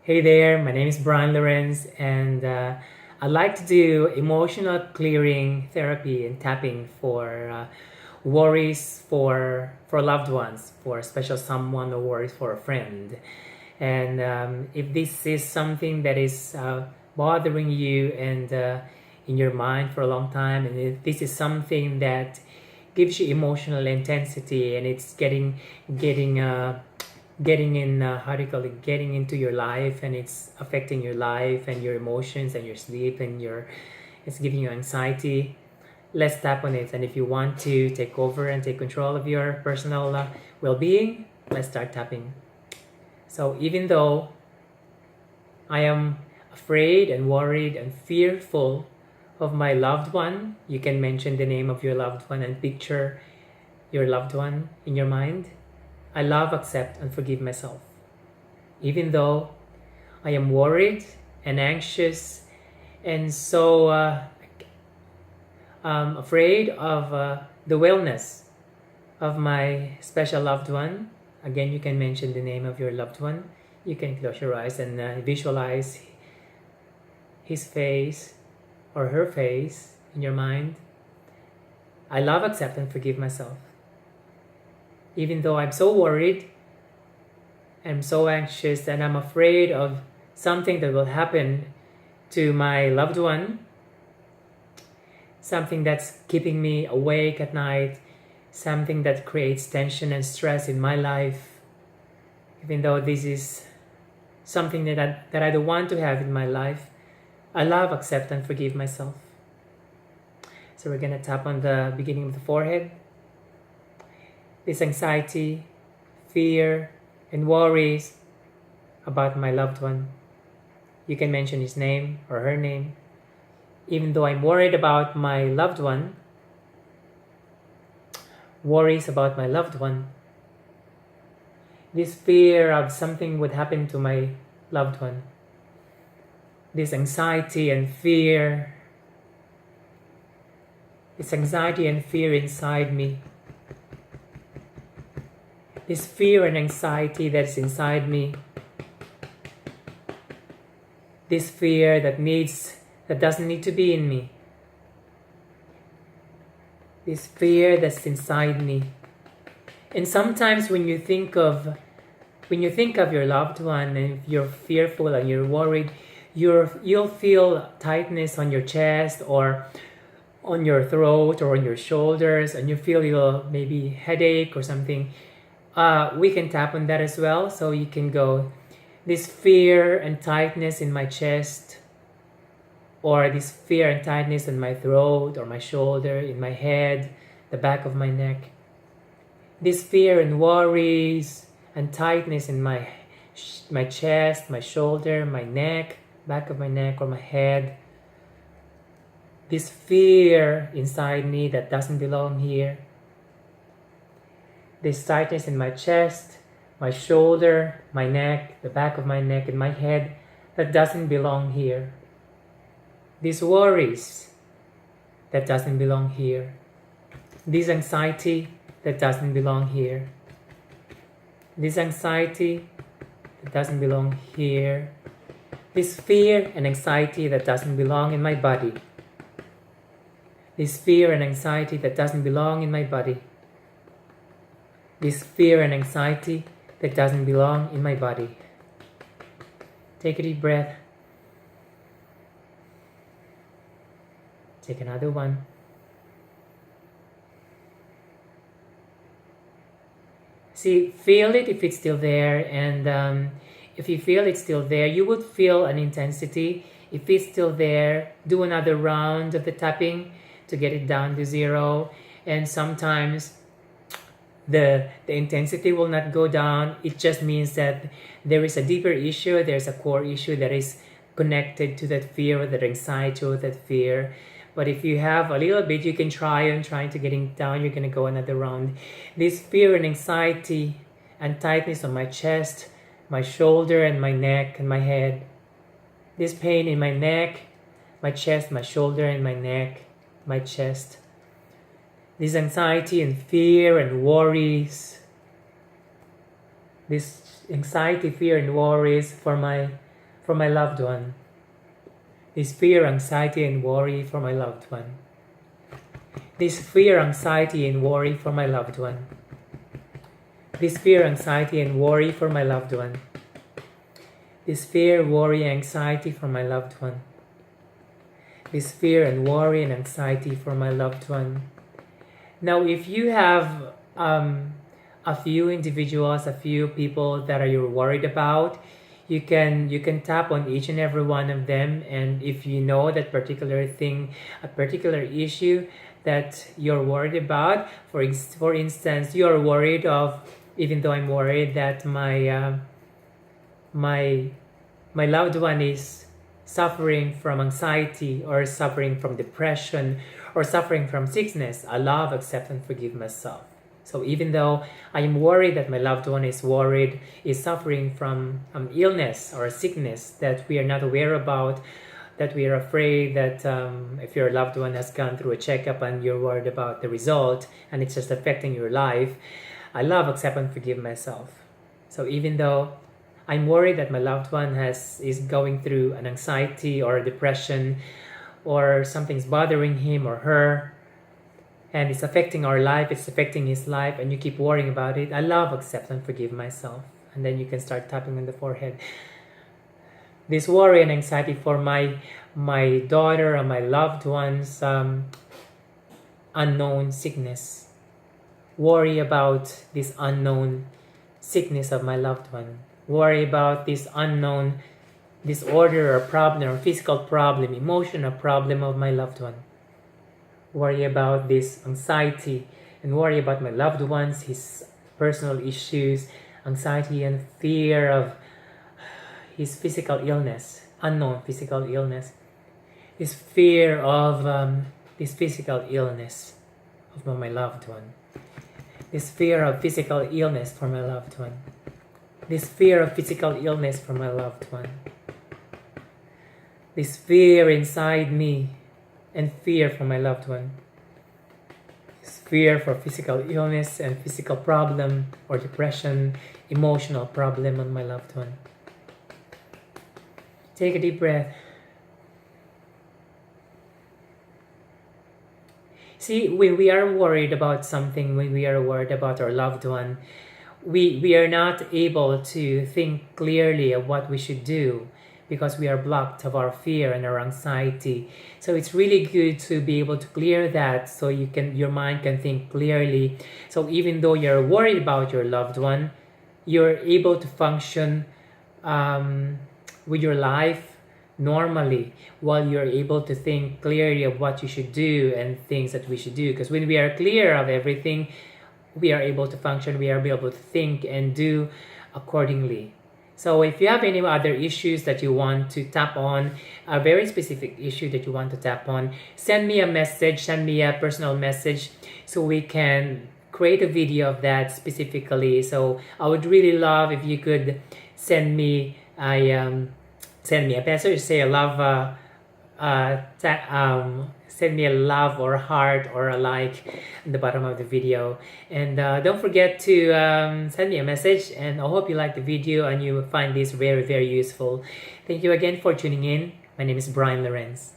Hey there, my name is Brian Lorenz, and I'd like to do emotional clearing therapy and tapping for worries for loved ones, for a special someone, or worries for a friend. And if this is something that is bothering you and in your mind for a long time, and if this is something that gives you emotional intensity and it's getting in how do you call it, getting into your life, and it's affecting your life and your emotions and your sleep and it's giving you anxiety, let's tap on it. And if you want to take over and take control of your personal well-being, let's start tapping. So even though I am afraid and worried and fearful of my loved one, you can mention the name of your loved one and picture your loved one in your mind. I love, accept, and forgive myself. Even though I am worried and anxious and so afraid of the wellness of my special loved one. Again, you can mention the name of your loved one. You can close your eyes and visualize his face or her face in your mind. I love, accept, and forgive myself. Even though I'm so worried, I'm so anxious, and I'm afraid of something that will happen to my loved one, something that's keeping me awake at night, something that creates tension and stress in my life, even though this is something that I don't want to have in my life, I love, accept, and forgive myself. So we're going to tap on the beginning of the forehead. This anxiety, fear, and worries about my loved one. You can mention his name or her name. Even though I'm worried about my loved one, worries about my loved one, this fear of something would happen to my loved one, this anxiety and fear, inside me, this fear and anxiety that's inside me, this fear that doesn't need to be in me, this fear that's inside me. And sometimes when you think of your loved one, and if you're fearful and you're worried, you'll feel tightness on your chest or on your throat or on your shoulders, and you feel little maybe headache or something. We can tap on that as well. So you can go, this fear and tightness in my chest, or this fear and tightness in my throat or my shoulder, in my head, the back of my neck. This fear and worries and tightness in my chest, my shoulder, my neck, back of my neck or my head. This fear inside me that doesn't belong here. This tightness in my chest, my shoulder, my neck, the back of my neck, and my head that doesn't belong here. These worries that doesn't belong here. This anxiety that doesn't belong here. This anxiety that doesn't belong here. This fear and anxiety that doesn't belong in my body. This fear and anxiety that doesn't belong in my body. This fear and anxiety that doesn't belong in my body. Take a deep breath. Take another one. See, feel it if it's still there, and if you feel it's still there, you would feel an intensity. If it's still there, do another round of the tapping to get it down to zero. And sometimes the intensity will not go down. It just means that there is a deeper issue, there's a core issue that is connected to that fear or that anxiety or that fear. But if you have a little bit, you can trying to getting down. You're going to go another round. This fear and anxiety and tightness on my chest, my shoulder and my neck and my head. This pain in my neck, my chest, my shoulder and my neck, my chest. This anxiety and fear and worries. This anxiety, fear and worries for my for my loved one. This fear, anxiety, and worry for my loved one. This fear, anxiety, and worry for my loved one. This fear, anxiety, and worry for my loved one. This fear, worry, anxiety for my loved one. This fear and worry and anxiety for my loved one. Now, if you have a few individuals, a few people that you're worried about, you can tap on each and every one of them, and if you know that particular thing, a particular issue that you're worried about, for instance, you're worried of, even though I'm worried that my loved one is suffering from anxiety or suffering from depression or suffering from sickness, I love, accept, and forgive myself. So even though I am worried that my loved one is suffering from illness or sickness that we are not aware about, that we are afraid that if your loved one has gone through a checkup and you're worried about the result and it's just affecting your life, I love, accept, and forgive myself. So even though I'm worried that my loved one is going through an anxiety or a depression, or something's bothering him or her, and it's affecting our life, it's affecting his life, and you keep worrying about it, I love, accept, and forgive myself. And then you can start tapping on the forehead. This worry and anxiety for my daughter or my loved one's unknown sickness. Worry about this unknown sickness of my loved one. Worry about this unknown disorder or problem or physical problem, emotional problem of my loved one. Worry about this anxiety and worry about my loved ones, his personal issues, anxiety and fear of his physical illness, unknown physical illness. This fear of this physical illness of my loved one. This fear of physical illness for my loved one. This fear of physical illness for my loved one. This fear inside me and fear for my loved one. This fear for physical illness and physical problem or depression, emotional problem on my loved one. Take a deep breath. See, when we are worried about something, when we are worried about our loved one, we are not able to think clearly of what we should do because we are blocked of our fear and our anxiety. So it's really good to be able to clear that so your mind can think clearly. So even though you're worried about your loved one, you're able to function with your life normally while you're able to think clearly of what you should do and things that we should do. Because when we are clear of everything, we are able to function, we are able to think and do accordingly. So if you have any other issues that you want to tap on, a very specific issue that you want to tap on, send me a message, send me a personal message so we can create a video of that specifically. So I would really love if you could send me a message, say a love, send me a love or a heart or a like in the bottom of the video. And don't forget to send me a message, and I hope you like the video and you find this very, very useful. Thank you again for tuning in. My name is Brian Lorenz.